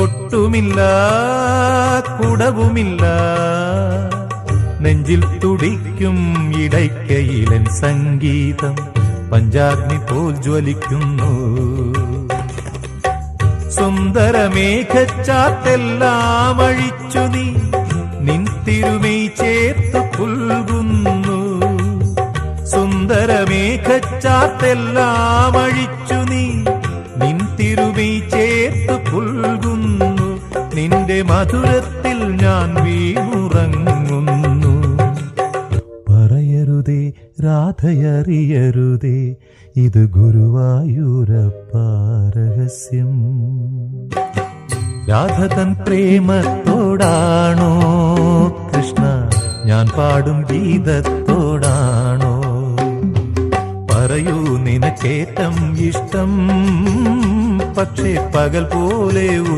കൊട്ടുമില്ല കുടവുമില്ല, നെഞ്ചിൽ തുടിക്കും ഇടയ്ക്കയിലൻ സംഗീതം പഞ്ചാഗ്നി പോൽ ജ്വലിക്കുന്നു. സുന്ദരമേഘച്ചാത്തെല്ലാം അഴിച്ചു നീ നിൻ തിരുമൈ ചേർത്ത് പുൽകുന്നു. സുന്ദരമേഘച്ചാത്തെല്ലാം അഴിച്ചു നീ നിൻ തിരുമൈ ചേർത്ത് പുൽകുന്നു. നിന്റെ മധുരത്തിൽ ഞാൻ വീണുറങ്ങുന്നു. പറയരുതേ രാധയറിയരുതേ, ഇത് ഗുരുവായൂരപ്പ രഹസ്യം. രാധ തൻ പ്രേമത്തോടാണോ കൃഷ്ണ ഞാൻ പാടും ഗീതത്തോടാണോ? പറയൂ നിനക്കേറ്റം ഇഷ്ടം, പക്ഷേ പകൽ പോലെ